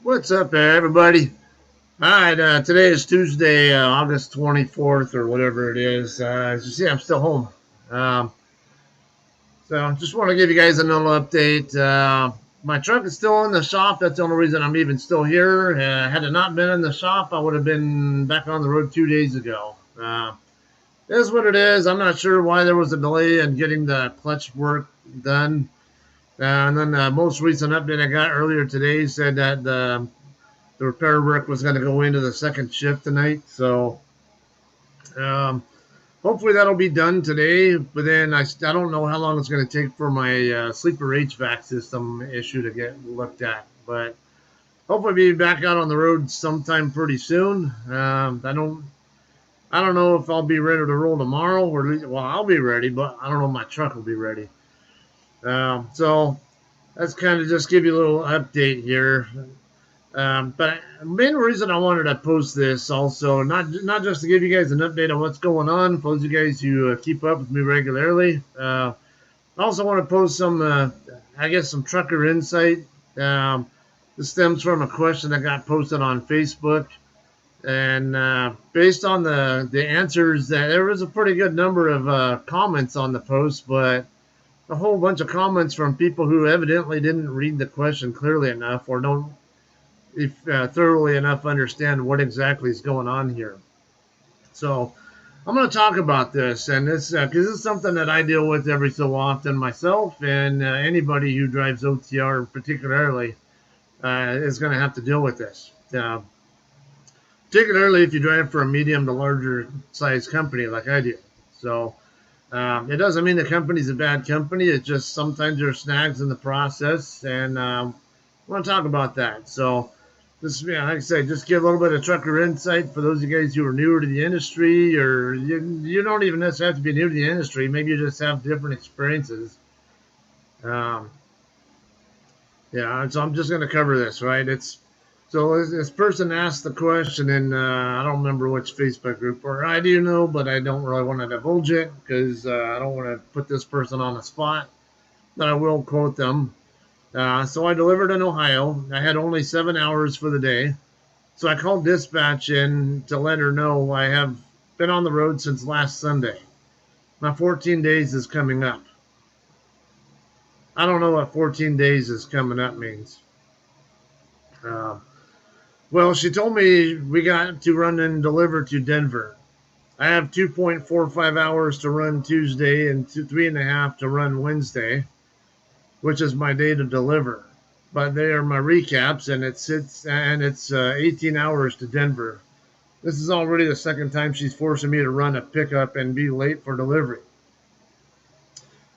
What's up there, everybody? All right, today is Tuesday, August 24th, or whatever it is. As you see, I'm still home. Um, so just want to give you guys a little update. My truck is still in the shop. That's the only reason I'm even still here. Had it not been in the shop, I would have been back on the road 2 days ago. It is what it is. I'm not sure why there was a delay in getting the clutch work done. And then the most recent update I got earlier today said that the repair work was going to go into the second shift tonight. So um, hopefully that'll be done today. But then I don't know how long it's going to take for my sleeper HVAC system issue to get looked at. But hopefully be back out on the road sometime pretty soon. I don't know if I'll be ready to roll tomorrow or well I'll be ready, but I don't know if my truck will be ready. So that's kind of just give you a little update here. But the main reason I wanted to post this also, not just to give you guys an update on what's going on, for those of you guys who keep up with me regularly. I also want to post some, I guess, some trucker insight. Um, this stems from a question that got posted on Facebook, and based on the answers, that there was a pretty good number of comments on the post, but a whole bunch of comments from people who evidently didn't read the question clearly enough or don't if thoroughly enough understand what exactly is going on here. So I'm going to talk about this, and this because it's something that I deal with every so often myself, and anybody who drives OTR particularly is going to have to deal with this. Particularly if you drive for a medium to larger size company like I do. So it doesn't mean the company's a bad company. It's just sometimes there are snags in the process, and I want to talk about that. So this, like I said, just give a little bit of trucker insight for those of you guys who are newer to the industry, or you don't even necessarily have to be new to the industry. Maybe you just have different experiences. Um, yeah, so I'm just going to cover this, right? It's so this person asked the question, and I don't remember which Facebook group, or I do know, but I don't really want to divulge it because I don't want to put this person on the spot. But I will quote them. So I delivered in Ohio. I had only 7 hours for the day. So I called dispatch in to let her know I have been on the road since last Sunday. My 14 days is coming up. I don't know what 14 days is coming up means. Uh, well, she told me we got to run and deliver to Denver. I have 2.45 hours to run Tuesday and 3.5 to run Wednesday, which is my day to deliver. But they are my recaps, and it's 18 hours to Denver. This is already the second time she's forcing me to run a pickup and be late for delivery.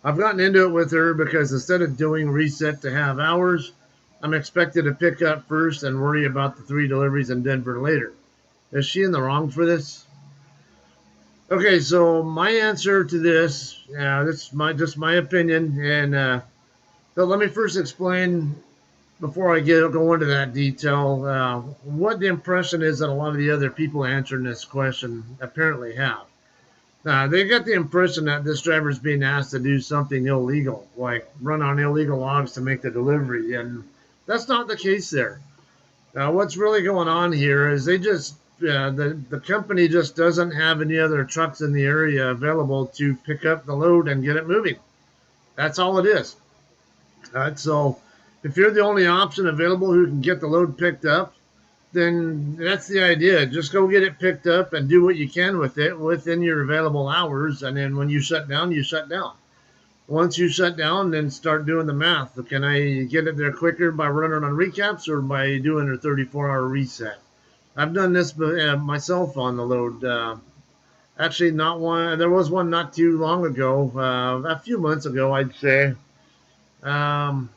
I've gotten into it with her because instead of doing reset to have hours, I'm expected to pick up first and worry about the 3 deliveries in Denver later. Is she in the wrong for this? Okay, so my answer to this, this is just my opinion, and so let me first explain before I go into that detail what the impression is that a lot of the other people answering this question apparently have. They got the impression that this driver is being asked to do something illegal, like run on illegal logs to make the delivery, and that's not the case there. What's really going on here is the company just doesn't have any other trucks in the area available to pick up the load and get it moving. That's all it is. So if you're the only option available who can get the load picked up, then that's the idea. Just go get it picked up and do what you can with it within your available hours. And then when you shut down, you shut down. Once you shut down, then start doing the math. Can I get it there quicker by running on recaps or by doing a 34-hour reset? I've done this myself on the load. Actually, not one. There was one not too long ago, a few months ago, I'd say. Um,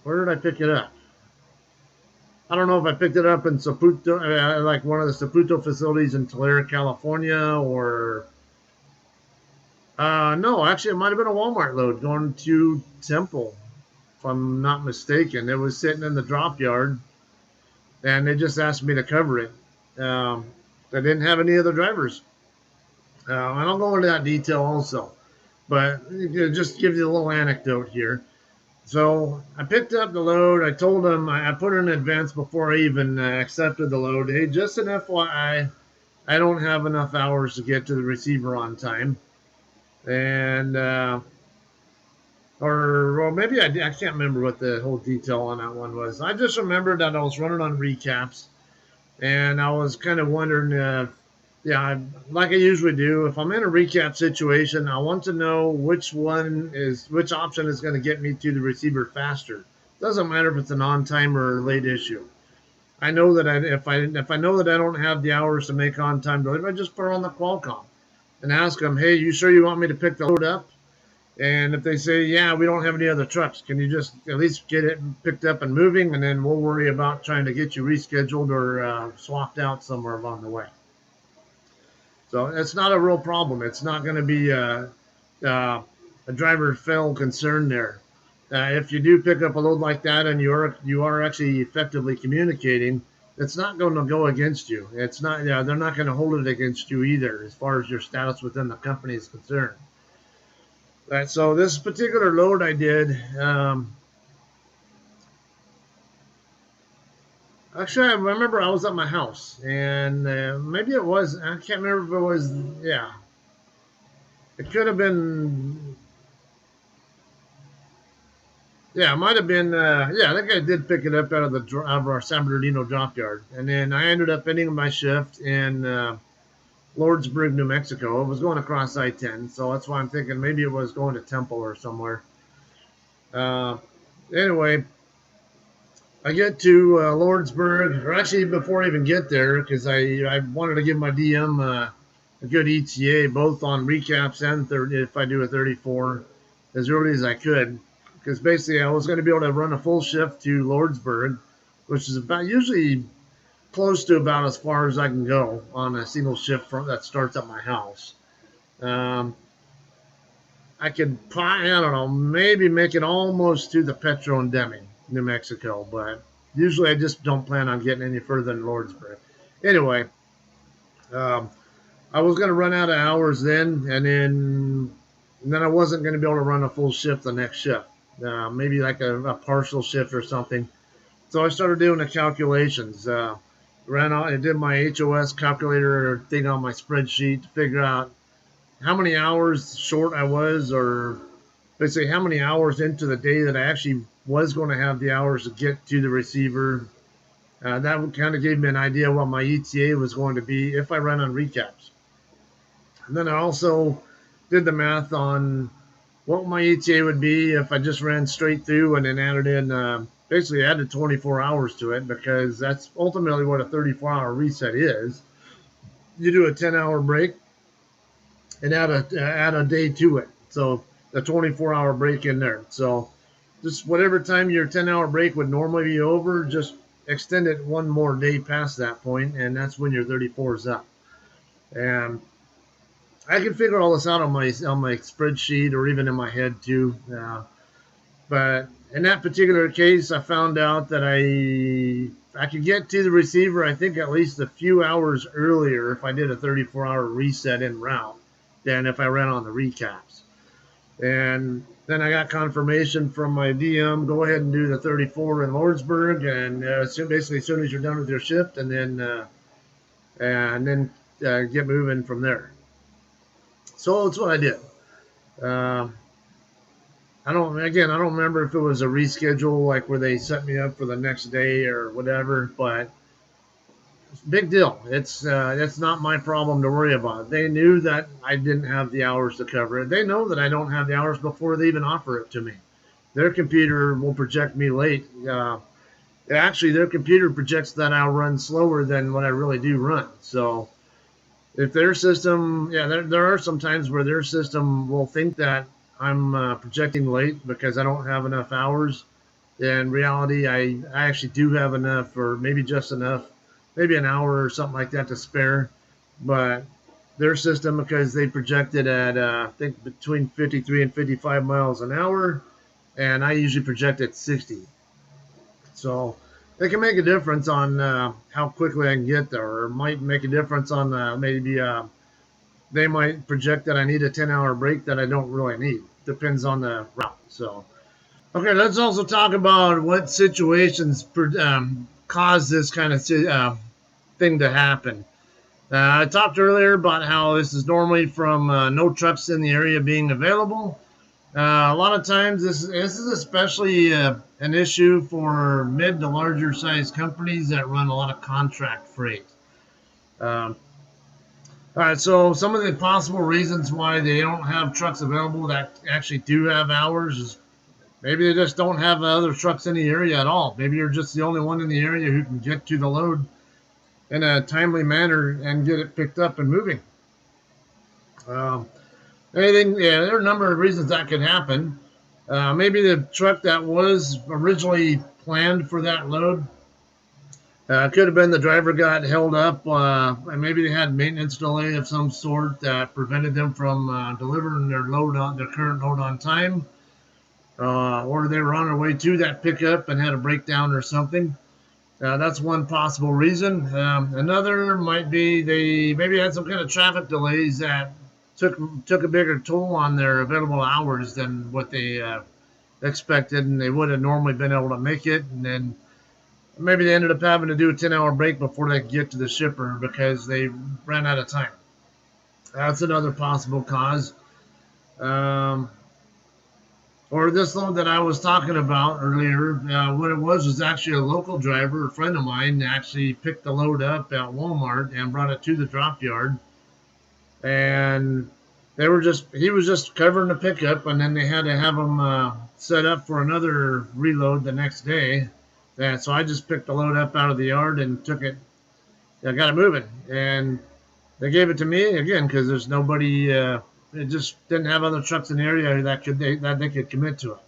where did I pick it up? I don't know if I picked it up in Saputo, like one of the Saputo facilities in Tulare, California, or no, actually, it might have been a Walmart load going to Temple, if I'm not mistaken. It was sitting in the drop yard, and they just asked me to cover it. They didn't have any other drivers. And I'll go into that detail also, but just give you a little anecdote here. So I picked up the load. I told them I put in advance before I even accepted the load. Hey, just an FYI, I don't have enough hours to get to the receiver on time. And, or maybe I can't remember what the whole detail on that one was. I just remembered that I was running on recaps and I was kind of wondering, yeah, like I usually do, if I'm in a recap situation, I want to know which option is going to get me to the receiver faster. Doesn't matter if it's an on time or late issue. I know that if I know that I don't have the hours to make on time delivery, I just put it on the Qualcomm and ask them, hey, you sure you want me to pick the load up? And if they say, yeah, we don't have any other trucks, can you just at least get it picked up and moving? And then we'll worry about trying to get you rescheduled or swapped out somewhere along the way. So it's not a real problem. It's not going to be a driver fail concern there. If you do pick up a load like that and you are actually effectively communicating, it's not going to go against you. It's not. Yeah, they're not going to hold it against you either, as far as your status within the company is concerned. Right, so this particular load I did, actually, I remember I was at my house, and maybe it was, I can't remember if it was, yeah, it could have been, yeah, it might have been, yeah, I think I did pick it up out of our San Bernardino drop yard, and then I ended up ending my shift in Lordsburg, New Mexico. It was going across I-10, so that's why I'm thinking maybe it was going to Temple or somewhere. Uh, anyway, I get to Lordsburg, or actually before I even get there, because I wanted to give my DM a good ETA, both on recaps and 30, if I do a 34, as early as I could. Because basically I was going to be able to run a full shift to Lordsburg, which is about usually close to about as far as I can go on a single shift that starts at my house. Um, I could, I don't know, maybe make it almost to the Petro and Deming, New Mexico, but usually I just don't plan on getting any further than Lordsburg. Anyway, um, I was going to run out of hours then, and then I wasn't going to be able to run a full shift the next shift, maybe like a partial shift or something. So I started doing the calculations. Ran out, I did my HOS calculator thing on my spreadsheet to figure out how many hours short I was, or basically how many hours into the day that I actually was going to have the hours to get to the receiver. That kind of gave me an idea what my ETA was going to be if I run on recaps. And then I also did the math on what my ETA would be if I just ran straight through and then added in, basically added 24 hours to it, because that's ultimately what a 34-hour reset is. You do a 10-hour break and add a day to it. So a 24-hour break in there. So just whatever time your 10-hour break would normally be over, just extend it one more day past that point, and that's when your 34 is up. And I can figure all this out on my spreadsheet or even in my head too. But in that particular case, I found out that I could get to the receiver, I think, at least a few hours earlier if I did a 34-hour reset en route than if I ran on the recaps. And then I got confirmation from my DM, go ahead and do the 34 in Lordsburg, and basically as soon as you're done with your shift, and then get moving from there. So that's what I did. Um, I don't remember if it was a reschedule, like where they set me up for the next day or whatever, but it's a big deal. It's not my problem to worry about. They knew that I didn't have the hours to cover it. They know that I don't have the hours before they even offer it to me. Their computer will project me late. Actually, their computer projects that I'll run slower than what I really do run. So if their system, yeah, there are some times where their system will think that I'm projecting late because I don't have enough hours. In reality, I actually do have enough, or maybe just enough, maybe an hour or something like that to spare. But their system, because they projected at, I think, between 53 and 55 miles an hour, and I usually project at 60. So it can make a difference on how quickly I can get there, or it might make a difference on maybe they might project that I need a 10-hour break that I don't really need. Depends on the route. So Okay, let's also talk about what situations cause this kind of thing to happen. I talked earlier about how this is normally from no trucks in the area being available. A lot of times, this is especially an issue for mid to larger size companies that run a lot of contract freight. Um, all right, so some of the possible reasons why they don't have trucks available that actually do have hours is maybe they just don't have other trucks in the area at all. Maybe you're just the only one in the area who can get to the load in a timely manner and get it picked up and moving. Um, yeah, there are a number of reasons that could happen. Maybe the truck that was originally planned for that load could have been the driver got held up, and maybe they had maintenance delay of some sort that prevented them from delivering their current load on time, or they were on their way to that pickup and had a breakdown or something. That's one possible reason. Another might be they maybe had some kind of traffic delays that took a bigger toll on their available hours than what they expected, and they would have normally been able to make it. And then maybe they ended up having to do a 10-hour break before they could get to the shipper because they ran out of time. That's another possible cause. Um, or this load that I was talking about earlier, what it was actually a local driver, a friend of mine, actually picked the load up at Walmart and brought it to the drop yard. And he was just covering the pickup, and then they had to have him set up for another reload the next day. And so I just picked the load up out of the yard and took it. I got it moving, and they gave it to me again because there's nobody. It just didn't have other trucks in the area that they could commit to it.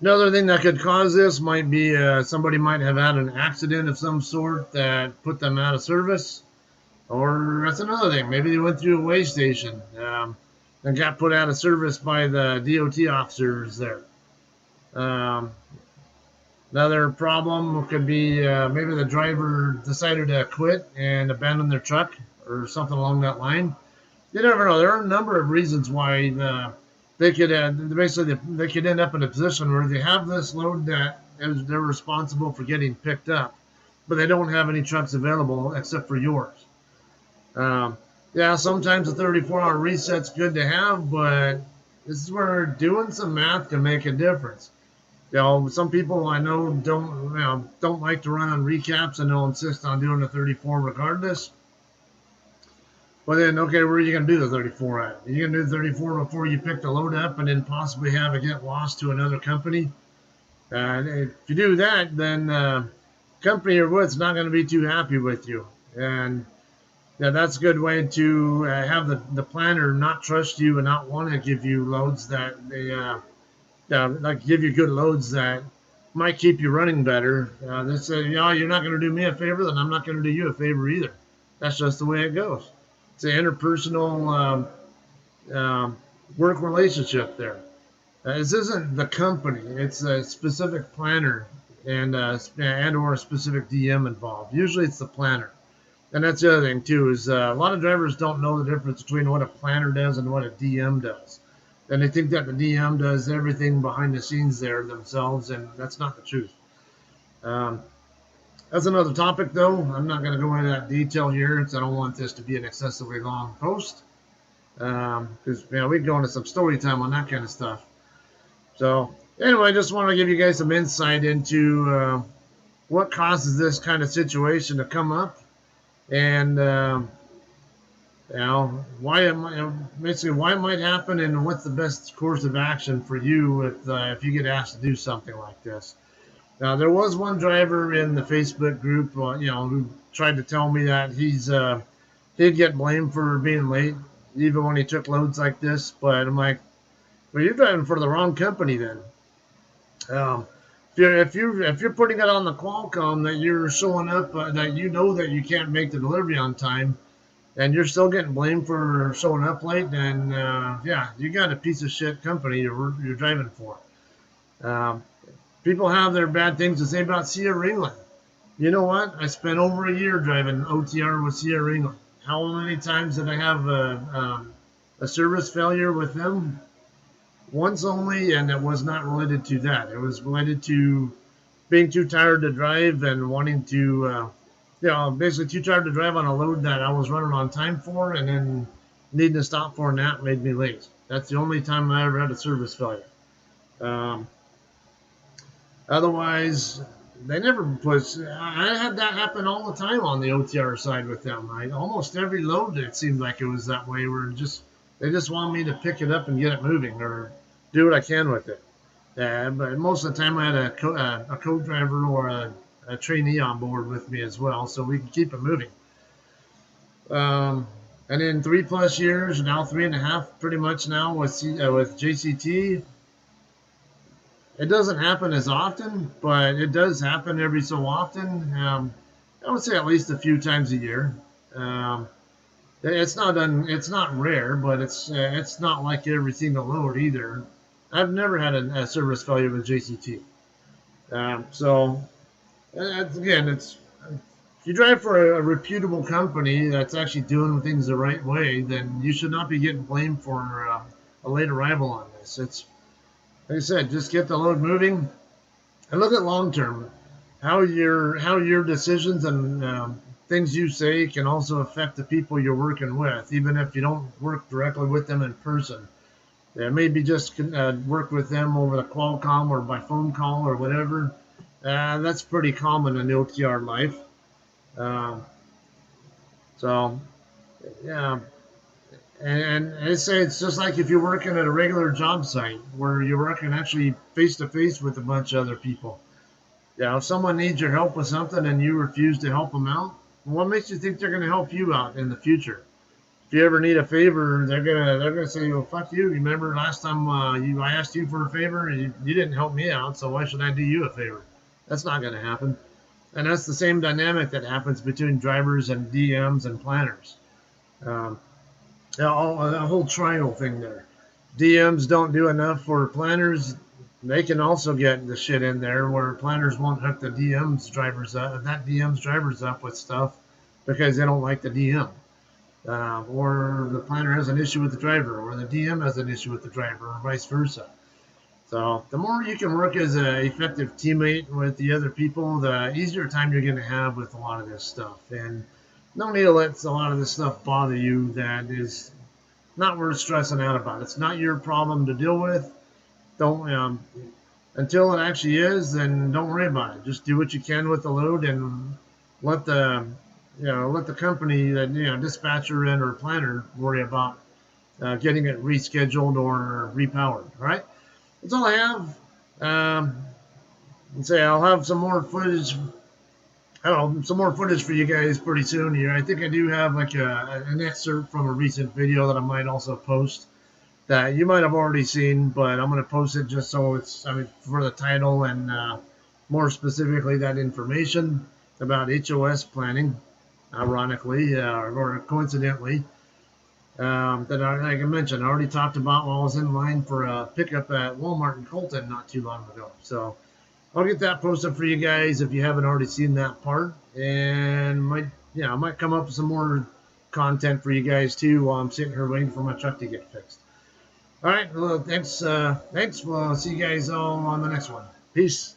Another thing that could cause this might be somebody might have had an accident of some sort that put them out of service, or that's another thing. Maybe they went through a way station and got put out of service by the DOT officers there. Um, Another problem could be maybe the driver decided to quit and abandon their truck or something along that line. You never know. There are a number of reasons why they could basically they could end up in a position where they have this load that they're responsible for getting picked up, but they don't have any trucks available except for yours. Um, yeah, sometimes a 34-hour reset's good to have, but this is where doing some math can make a difference. Some people I know don't like to run on recaps and they'll insist on doing the 34 regardless. Well, then, okay, where are you going to do the 34 at? Are you going to do the 34 before you pick the load up and then possibly have it get lost to another company? If you do that, then company you're with is not going to be too happy with you. And yeah, that's a good way to have the planner not trust you and not want to give you loads that they like give you good loads that might keep you running better. They say, you're not going to do me a favor, then I'm not going to do you a favor either. That's just the way it goes. It's an interpersonal work relationship there. This isn't the company; it's a specific planner and or a specific DM involved. Usually, it's the planner. And that's the other thing too is a lot of drivers don't know the difference between what a planner does and what a DM does, and they think that the DM does everything behind the scenes there themselves, and that's not the truth. Um, that's another topic, though. I'm not going to go into that detail here, because I don't want this to be an excessively long post. Because we can go into some story time on that kind of stuff. So anyway, I just want to give you guys some insight into what causes this kind of situation to come up, and why it might, basically why it might happen, and what's the best course of action for you if you get asked to do something like this. Now, there was one driver in the Facebook group, who tried to tell me that he'd get blamed for being late, even when he took loads like this. But I'm like, well, you're driving for the wrong company then. If you're putting it on the Qualcomm that you're showing up that you know that you can't make the delivery on time, and you're still getting blamed for showing up late, then you got a piece of shit company you're driving for. Um, People have their bad things to say about Sierra England. You know what? I spent over a year driving OTR with Sierra England. How many times did I have a service failure with them? once only, and it was not related to that. It was related to being too tired to drive and wanting to, basically too tired to drive on a load that I was running on time for, and then needing to stop for a nap made me late. That's the only time I ever had a service failure. Um, Otherwise, they never push. I had that happen all the time on the OTR side with them. Almost every load, it seemed like it was that way. Where they just want me to pick it up and get it moving or do what I can with it. But most of the time, I had a co-driver or a trainee on board with me as well, so we can keep it moving. And in 3+ years, now 3.5, pretty much now with JCT, it doesn't happen as often, but it does happen every so often. I would say at least a few times a year. Um, it's not rare, but it's not like every single load either. I've never had a service failure with JCT. So again, it's if you drive for a reputable company that's actually doing things the right way, then you should not be getting blamed for a late arrival on this. It's like I said, just get the load moving and look at long term. How your decisions and things you say can also affect the people you're working with, even if you don't work directly with them in person. Maybe just work with them over the Qualcomm or by phone call or whatever. That's pretty common in the OTR life. Um, so, yeah, and I say it's just like if you're working at a regular job site where you're working actually face to face with a bunch of other people. Yeah, if someone needs your help with something and you refuse to help them out, what makes you think they're going to help you out in the future? If you ever need a favor, they're gonna say, "Well, fuck you." Remember last time I asked you for a favor, and you didn't help me out, so why should I do you a favor? That's not going to happen. And that's the same dynamic that happens between drivers and DMs and planners. Um, a whole triangle thing there. DMs don't do enough for planners. They can also get the shit in there where planners won't hook the DM's drivers up with stuff because they don't like the DM. Or the planner has an issue with the driver, or the DM has an issue with the driver, or vice versa. So the more you can work as an effective teammate with the other people, the easier time you're going to have with a lot of this stuff. And no need to let a lot of this stuff bother you that is not worth stressing out about. It's not your problem to deal with. Don't until it actually is, then don't worry about it. Just do what you can with the load and let the let the company that dispatcher and or planner worry about getting it rescheduled or repowered. All right, that's all I have. And say I'll have some more footage. I don't know, some more footage for you guys pretty soon here. I think I do have like an excerpt from a recent video that I might also post that you might have already seen, but I'm going to post it just so for the title and more specifically that information about HOS planning, ironically or coincidentally, that like I mentioned, I already talked about while I was in line for a pickup at Walmart in Colton not too long ago. So I'll get that posted for you guys if you haven't already seen that part, and I might come up with some more content for you guys too while I'm sitting here waiting for my truck to get fixed. All right, well, thanks. We'll see you guys all on the next one. Peace.